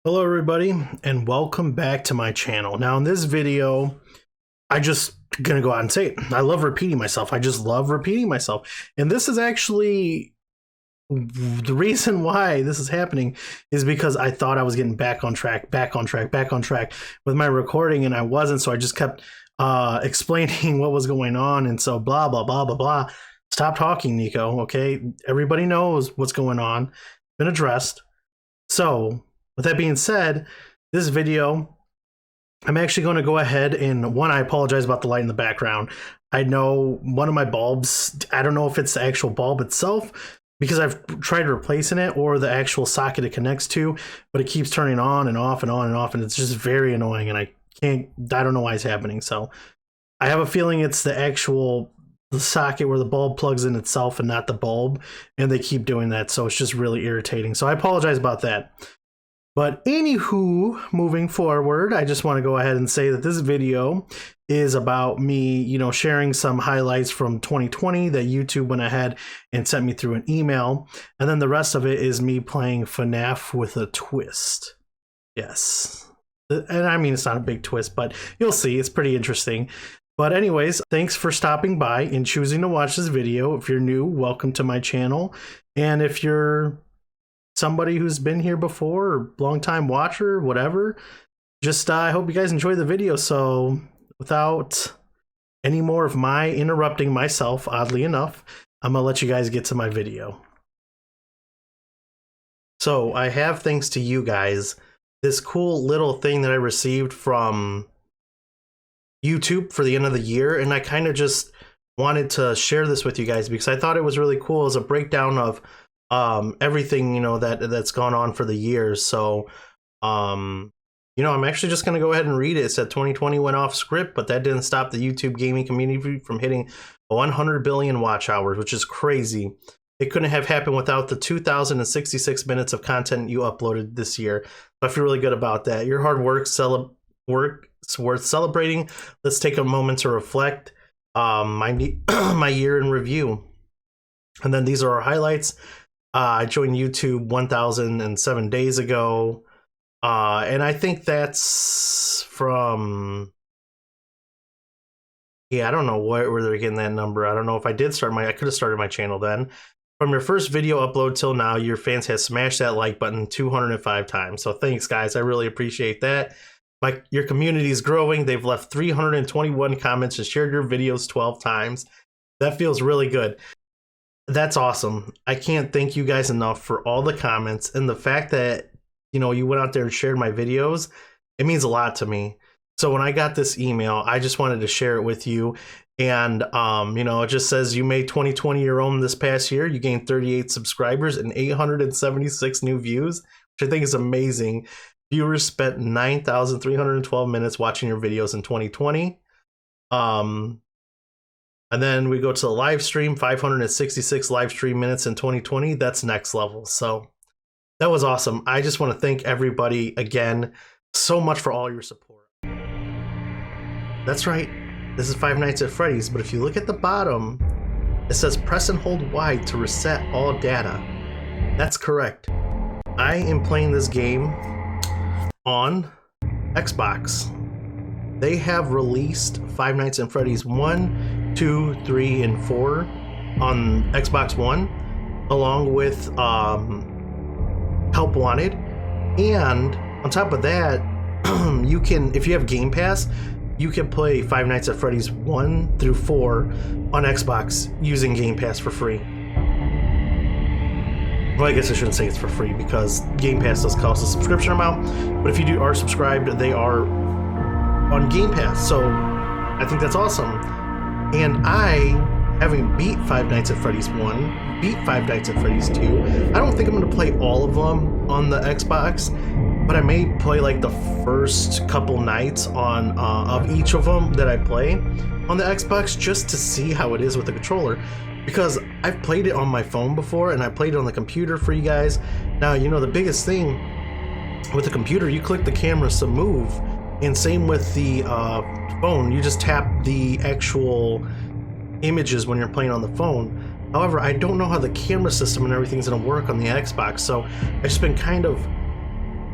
Hello everybody and welcome back to my channel. Now in this video, I just gonna go out and say it. I love repeating myself. I just love repeating myself. And this is actually the reason why this is happening is because I thought I was getting back on track with my recording and I wasn't. So I just kept explaining what was going on. And so blah, blah, blah, blah, blah. Stop talking, Nico. Okay. Everybody knows what's going on. Been addressed. So with that being said, this video, I'm actually going to go ahead and I apologize about the light in the background. I know one of my bulbs, I don't know if it's the actual bulb itself because I've tried replacing it or the actual socket it connects to, but it keeps turning on and off and on and off. And it's just very annoying. And I don't know why it's happening. So I have a feeling it's the socket where the bulb plugs in itself and not the bulb. And they keep doing that. So it's just really irritating. So I apologize about that. But anywho, moving forward, I just want to go ahead and say that this video is about me, sharing some highlights from 2020 that YouTube went ahead and sent me through an email. And then the rest of it is me playing FNaF with a twist. Yes. And I mean, it's not a big twist, but you'll see. It's pretty interesting. But anyways, thanks for stopping by and choosing to watch this video. If you're new, welcome to my channel. And if you're somebody who's been here before or long time watcher, whatever, just I hope you guys enjoy the video. So without any more of my interrupting myself, oddly enough, I'm gonna let you guys get to my video. So I have, thanks to you guys, this cool little thing that I received from YouTube for the end of the year, and I kind of just wanted to share this with you guys because I thought it was really cool as a breakdown of everything that's gone on for the years. So I'm actually just going to go ahead and read it. It said 2020 went off script, but that didn't stop the YouTube gaming community from hitting 100 billion watch hours, which is crazy. It couldn't have happened without the 2,066 minutes of content you uploaded this year. I feel really good about that. Your hard work's worth celebrating. Let's take a moment to reflect my year in review. And then these are our highlights. I joined YouTube 1,007 days ago. And I think that's from... Yeah, I don't know where they're getting that number. I don't know if I did I could have started my channel then. From your first video upload till now, your fans have smashed that like button 205 times. So thanks, guys. I really appreciate that. Your community is growing. They've left 321 comments and shared your videos 12 times. That feels really good. That's awesome. I can't thank you guys enough for all the comments and the fact that, you went out there and shared my videos. It means a lot to me. So when I got this email, I just wanted to share it with you. And, it just says you made 2020 your own this past year. You gained 38 subscribers and 876 new views, which I think is amazing. Viewers spent 9,312 minutes watching your videos in 2020. And then we go to the live stream, 566 live stream minutes in 2020. That's next level. So that was awesome. I just want to thank everybody again so much for all your support. That's right. This is Five Nights at Freddy's. But if you look at the bottom, it says press and hold Y to reset all data. That's correct. I am playing this game on Xbox. They have released Five Nights at Freddy's 1, 2, 3, and 4 on Xbox One, along with Help Wanted. And on top of that, you can, if you have Game Pass, you can play Five Nights at Freddy's 1 through 4 on Xbox using Game Pass for free. Well, I guess I shouldn't say it's for free because Game Pass does cost a subscription amount, but if you are subscribed, they are on Game Pass. So I think that's awesome. And I, having beat Five Nights at Freddy's 1, beat Five Nights at Freddy's 2, I don't think I'm going to play all of them on the Xbox, but I may play like the first couple nights on of each of them that I play on the Xbox just to see how it is with the controller. Because I've played it on my phone before and I played it on the computer for you guys. Now, the biggest thing with the computer, you click the camera to move, and same with the phone, you just tap the actual images when you're playing on the phone. However, I don't know how the camera system and everything's going to work on the Xbox, so I've just been kind of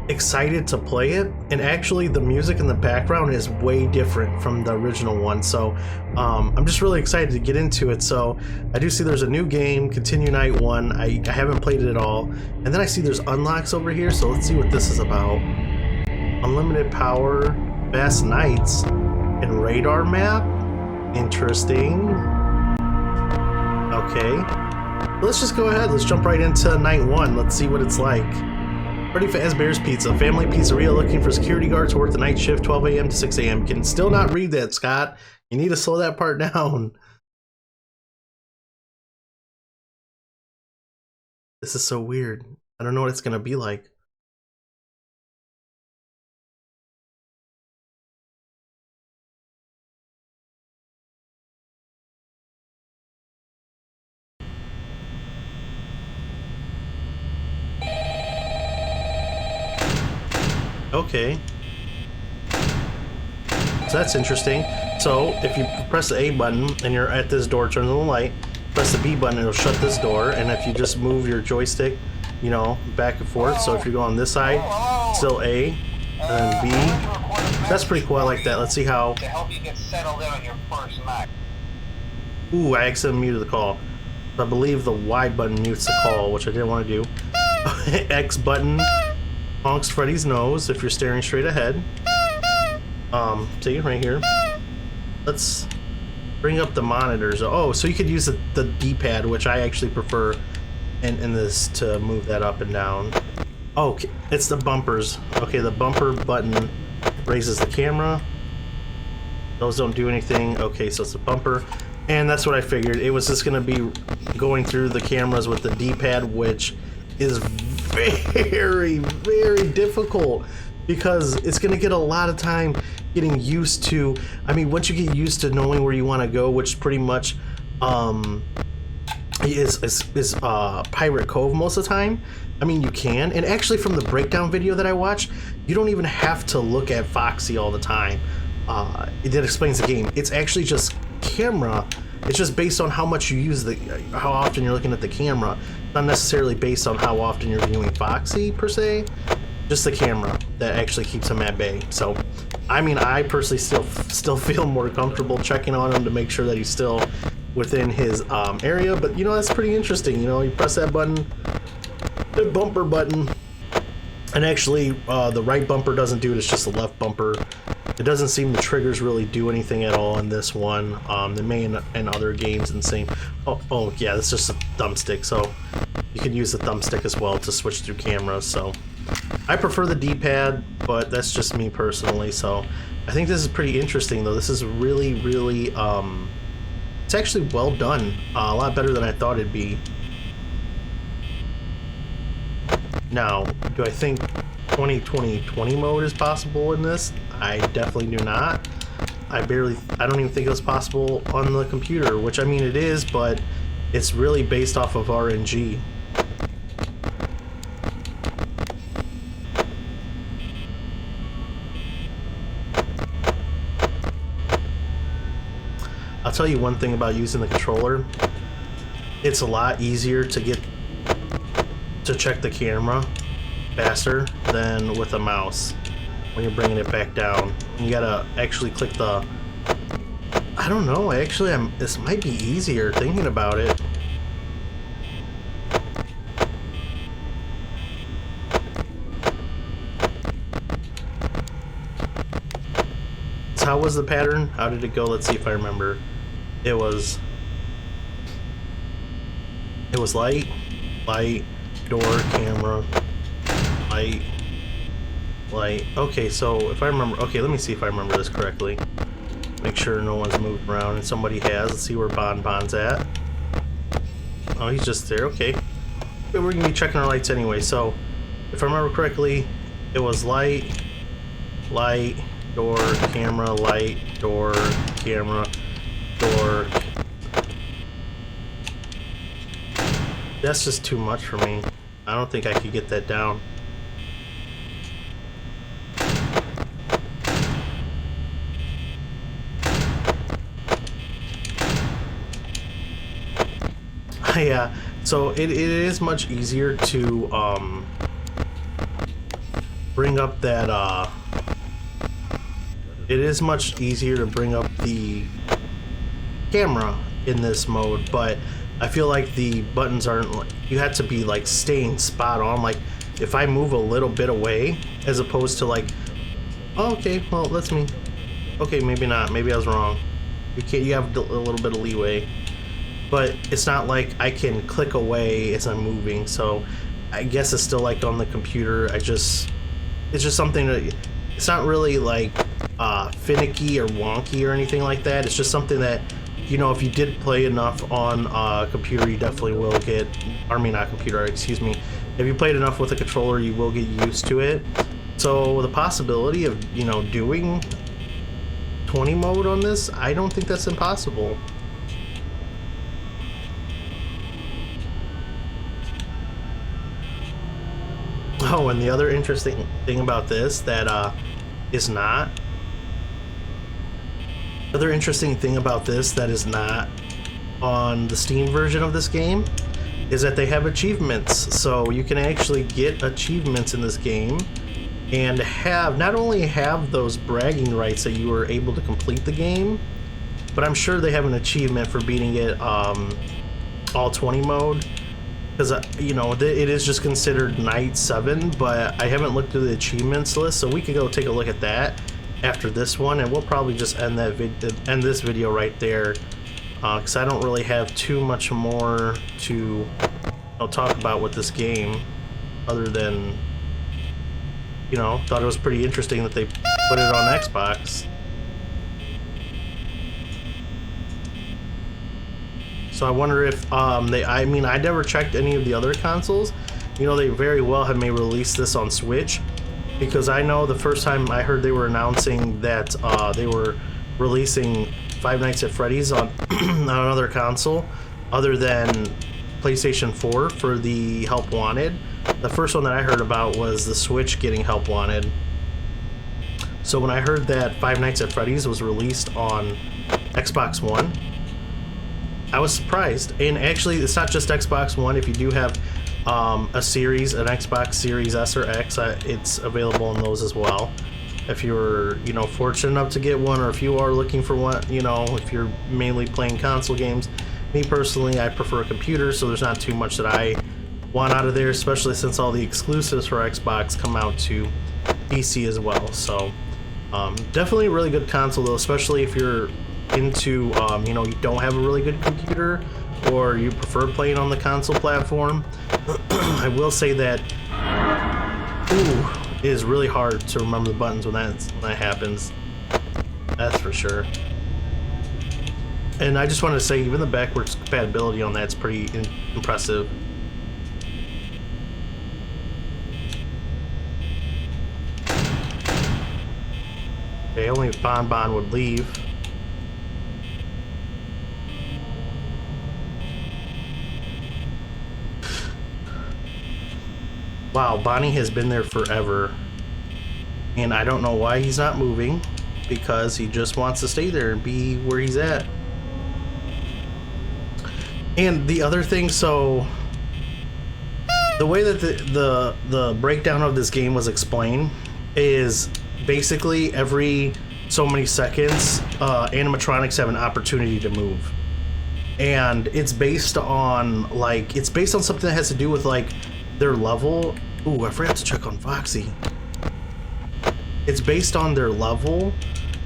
excited to play it, and actually the music in the background is way different from the original one, so I'm just really excited to get into it. So I do see there's a new game, continue night 1. I haven't played it at all, and then I see there's unlocks over here, so let's see what this is about. Unlimited power, fast nights, and radar map. Interesting. Okay, let's just go ahead, let's jump right into night 1. Let's see what it's like. Freddy Fazbear's Pizza, family pizzeria looking for security guards to work the night shift, 12 a.m. to 6 a.m. Can still not read that, Scott. You need to slow that part down. This is so weird. I don't know what it's gonna be like. Okay. So that's interesting. So if you press the A button and you're at this door, turn on the light, press the B button, it'll shut this door, and if you just move your joystick, you know, back and forth, so if you go on this side, still A, and then B. That's pretty cool, I like that. Let's see how... To help you get settled in on your first night. Ooh, I accidentally muted the call. I believe the Y button mutes the call, which I didn't want to do. X button honks Freddy's nose if you're staring straight ahead. See, right here. Let's bring up the monitors. Oh, so you could use the D-pad, which I actually prefer in this, to move that up and down. Oh, okay. It's the bumpers. Okay, the bumper button raises the camera. Those don't do anything. Okay, so it's a bumper. And that's what I figured. It was just going to be going through the cameras with the D-pad, which is very, very difficult because it's going to get a lot of time getting used to. I mean, once you get used to knowing where you want to go, which pretty much is Pirate Cove most of the time. I mean, you can. And actually, from the breakdown video that I watched, you don't even have to look at Foxy all the time. It explains the game. It's actually just camera. It's just based on how much you use how often you're looking at the camera. Not necessarily based on how often you're viewing Foxy per se. Just the camera that actually keeps him at bay. So, I mean, I personally still feel more comfortable checking on him to make sure that he's still within his area. But you know, that's pretty interesting. You know, you press that button, the bumper button, and actually the right bumper doesn't do it. It's just the left bumper. It doesn't seem the triggers really do anything at all in this one. They may in other games and same. Oh yeah, it's just a thumbstick. So you can use the thumbstick as well to switch through cameras. So I prefer the D-pad, but that's just me personally. So I think this is pretty interesting, though. This is really, really, it's actually well done. A lot better than I thought it'd be. Now, do I think 2020 mode is possible in this? I definitely do not. I don't even think it was possible on the computer, which I mean it is, but it's really based off of RNG. I'll tell you one thing about using the controller. It's a lot easier to check the camera faster than with a mouse when you're bringing it back down. You gotta actually click the... I don't know, actually this might be easier thinking about it. So how was the pattern? How did it go? Let's see if I remember. It was light, door, camera, light. Okay, so if I remember, okay, let me see if I remember this correctly. Make sure no one's moved around, and somebody has. Let's see where Bonn's at. Oh, he's just there. Okay, we're gonna be checking our lights anyway. So if I remember correctly, it was light, door, camera, light, door, camera, door. That's just too much for me. I don't think I could get that down. Yeah, so it is much easier to bring up that it is much easier to bring up the camera in this mode, but I feel like the buttons aren't, you have to be like staying spot on. Like if I move a little bit away, as opposed to like, oh, okay, well, let's me, okay, maybe not, maybe I was wrong. You have a little bit of leeway, but it's not like I can click away as I'm moving. So I guess it's still like on the computer. It's just something that, it's not really like finicky or wonky or anything like that. It's just something that, you know, if you did play enough on computer, you definitely will get, or I mean not computer, excuse me, if you played enough with a controller, you will get used to it. So the possibility of, you know, doing 20 mode on this, I don't think that's impossible. Oh, and the other interesting thing about this that is not, another interesting thing about this that is not on the Steam version of this game is that they have achievements. So you can actually get achievements in this game and have, not only have those bragging rights that you were able to complete the game, but I'm sure they have an achievement for beating it all 20 mode. Because, you know, it is just considered Night 7, but I haven't looked through the achievements list, so we could go take a look at that after this one, and we'll probably just end this video right there, because I don't really have too much more to, you know, talk about with this game, other than, you know, thought it was pretty interesting that they put it on Xbox. So I wonder if I mean, I never checked any of the other consoles. You know, they very well have may release this on Switch, because I know the first time I heard they were announcing that they were releasing Five Nights at Freddy's on another console other than PlayStation 4 for the Help Wanted. The first one that I heard about was the Switch getting Help Wanted. So when I heard that Five Nights at Freddy's was released on Xbox One, I was surprised. And actually, it's not just Xbox One. If you do have a series, an Xbox Series S or X, it's available on those as well. If you're, you know, fortunate enough to get one, or if you are looking for one, you know, if you're mainly playing console games. Me personally, I prefer a computer, so there's not too much that I want out of there, especially since all the exclusives for Xbox come out to PC as well. So definitely a really good console though, especially if you're into, you know, you don't have a really good computer or you prefer playing on the console platform. I will say that it is really hard to remember the buttons when that happens. That's for sure. And I just wanted to say, even the backwards compatibility on that's pretty impressive. Okay, only if Bon would leave. Wow, Bonnie has been there forever. And I don't know why he's not moving, because he just wants to stay there and be where he's at. And the other thing, so the way that the breakdown of this game was explained is basically every so many seconds animatronics have an opportunity to move, and it's based on something that has to do with like their level. Ooh, I forgot to check on Foxy. It's based on their level,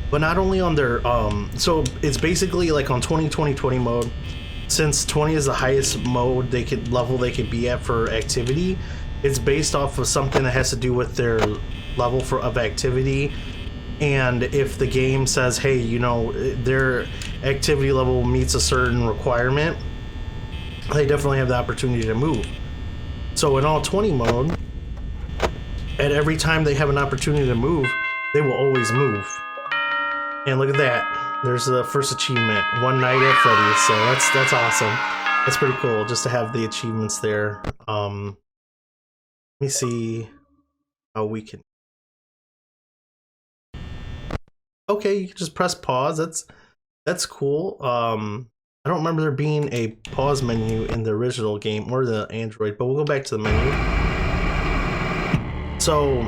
but not only on their so it's basically like on 20 mode. Since 20 is the highest mode level they could be at for activity, it's based off of something that has to do with their level of activity. And if the game says, hey, you know, their activity level meets a certain requirement, they definitely have the opportunity to move. So in all 20 mode, at every time they have an opportunity to move, they will always move. And look at that. There's the first achievement, One Night at Freddy's. So that's awesome. That's pretty cool just to have the achievements there. Let me see how we can. Okay, you can just press pause. That's cool. I don't remember there being a pause menu in the original game or the Android, but we'll go back to the menu. So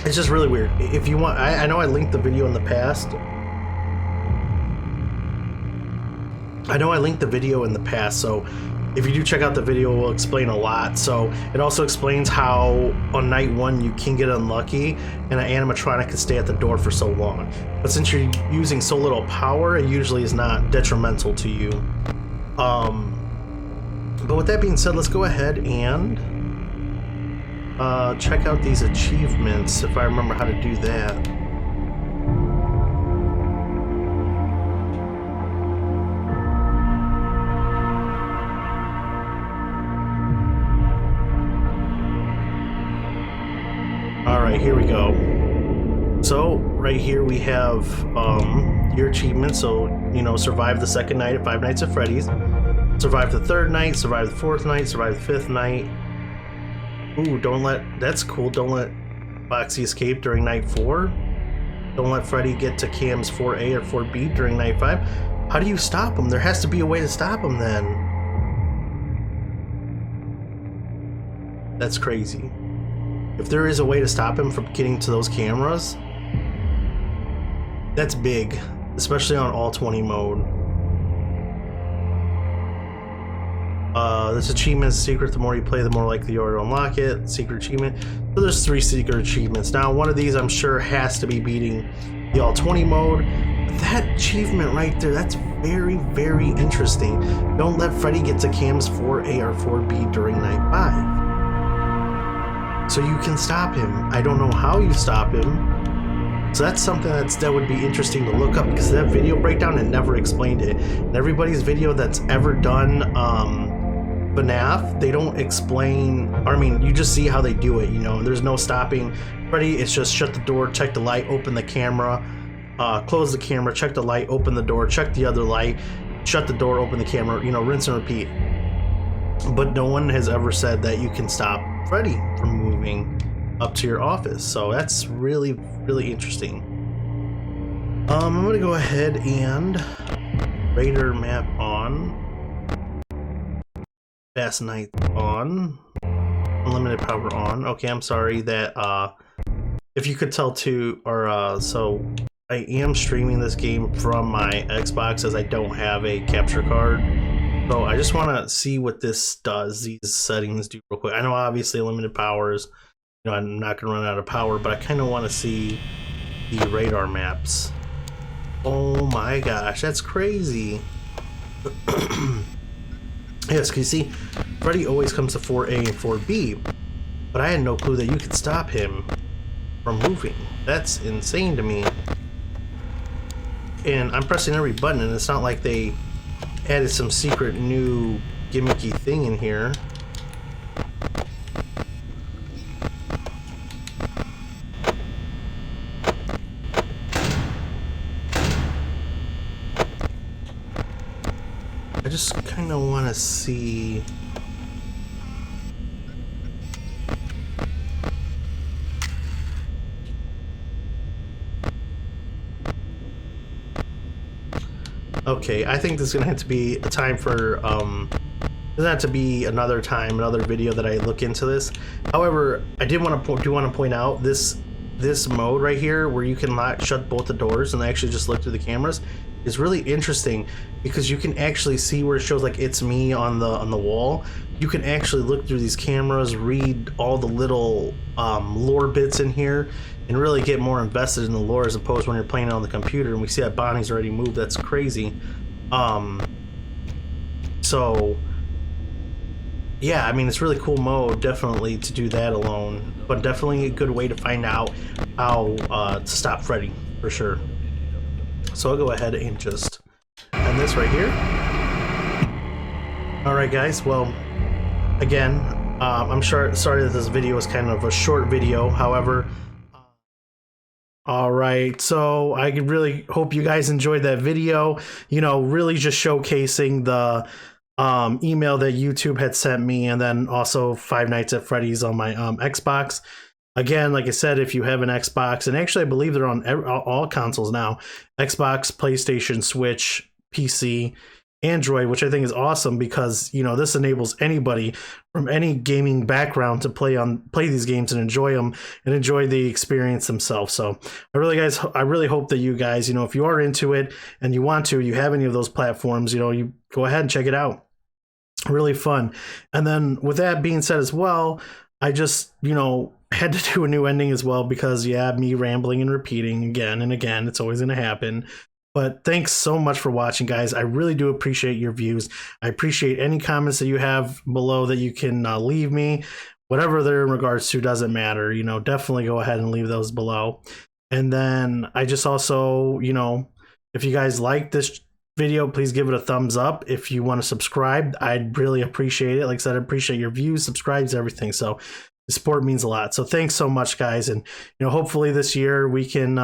It's just really weird. If you want, I know I linked the video in the past. So if you do check out the video, it will explain a lot. So it also explains how on night 1 you can get unlucky and an animatronic can stay at the door for so long. But since you're using so little power, it usually is not detrimental to you. But with that being said, let's go ahead and check out these achievements, if I remember how to do that. Alright, here we go. So, right here we have your achievements. So, you know, survive the second night at Five Nights at Freddy's. Survive the third night, survive the fourth night, survive the fifth night. Ooh, that's cool. Don't let Foxy escape during night 4. Don't let Freddy get to cams 4A or 4B during night 5. How do you stop him? There has to be a way to stop him then. That's crazy. If there is a way to stop him from getting to those cameras, that's big, especially on all 20 mode. This achievement is secret. The more you play, the more likely you are to unlock it. Secret achievement. So there's 3 secret achievements. Now, one of these I'm sure has to be beating the all 20 mode. But that achievement right there, that's very, very interesting. Don't let Freddy get to cams 4A or 4B during night 5. So you can stop him. I don't know how you stop him. So that's something that would be interesting to look up, because that video breakdown, it never explained it. And everybody's video that's ever done FNaF, they don't explain, I mean, you just see how they do it, you know. There's no stopping Freddy. It's just shut the door, check the light, open the camera, close the camera, check the light, open the door, check the other light, shut the door, open the camera, you know, rinse and repeat. But no one has ever said that you can stop Freddy from moving up to your office. So that's really, really interesting. I'm gonna go ahead and radar map on, fast night on, unlimited power on. Okay, I'm sorry that if you could tell too, or so I am streaming this game from my Xbox, as I don't have a capture card. So I just want to see what this does, these settings do real quick. I know obviously limited powers, you know, I'm not going to run out of power, but I kind of want to see the radar maps. Oh my gosh, that's crazy. Yes, can you see? Freddy always comes to 4A and 4B, but I had no clue that you could stop him from moving. That's insane to me. And I'm pressing every button, and it's not like they added some secret new gimmicky thing in here. I just kind of want to see. Okay, I think this is gonna have to be a time for doesn't have to be another time, another video that I look into this. However, I did want to point out this mode right here, where you can shut both the doors and actually just look through the cameras, is really interesting, because you can actually see where it shows like "it's me" on the wall. You can actually look through these cameras, read all the little lore bits in here, and really get more invested in the lore, as opposed when you're playing it on the computer. And we see that Bonnie's already moved. That's crazy. So yeah, I mean, it's really cool mode, definitely, to do that alone, but definitely a good way to find out how to stop Freddy, for sure. So I'll go ahead and just end this right here. Alright guys, well, again, I'm sorry that this video is kind of a short video. However, alright, so I really hope you guys enjoyed that video. You know, really just showcasing the email that YouTube had sent me, and then also Five Nights at Freddy's on my Xbox. Again, like I said, if you have an Xbox, and actually I believe they're on all consoles now, Xbox, PlayStation, Switch, PC, Android, which I think is awesome because, you know, this enables anybody from any gaming background to play these games and enjoy them and enjoy the experience themselves. So I really hope that you guys, you know, if you are into it and you want to, you have any of those platforms, you know, you go ahead and check it out. Really fun. And then with that being said as well, I just, you know, had to do a new ending as well because, yeah, me rambling and repeating again and again, it's always going to happen. But thanks so much for watching, guys. I really do appreciate your views. I appreciate any comments that you have below that you can leave me. Whatever they're in regards to doesn't matter. You know, definitely go ahead and leave those below. And then I just also, you know, if you guys like this video, please give it a thumbs up. If you want to subscribe, I'd really appreciate it. Like I said, I appreciate your views, subscribes, everything. So the support means a lot. So thanks so much, guys. And, you know, hopefully this year we can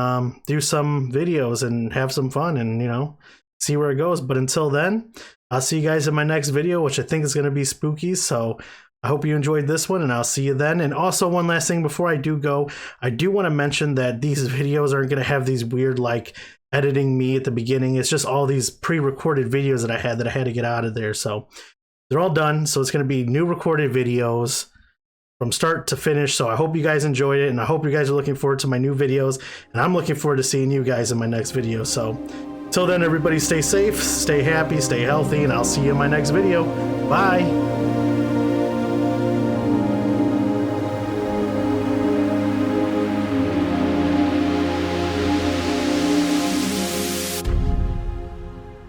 do some videos and have some fun and, you know, see where it goes. But until then, I'll see you guys in my next video, which I think is going to be spooky. So I hope you enjoyed this one, and I'll see you then. And also, one last thing before I do go, I do want to mention that these videos aren't going to have these weird, like, editing me at the beginning. It's just all these pre-recorded videos that I had to get out of there. So they're all done. So it's going to be new recorded videos from start to finish. So I hope you guys enjoyed it, and I hope you guys are looking forward to my new videos, and I'm looking forward to seeing you guys in my next video. So till then, everybody stay safe, stay happy, stay healthy, and I'll see you in my next video. Bye.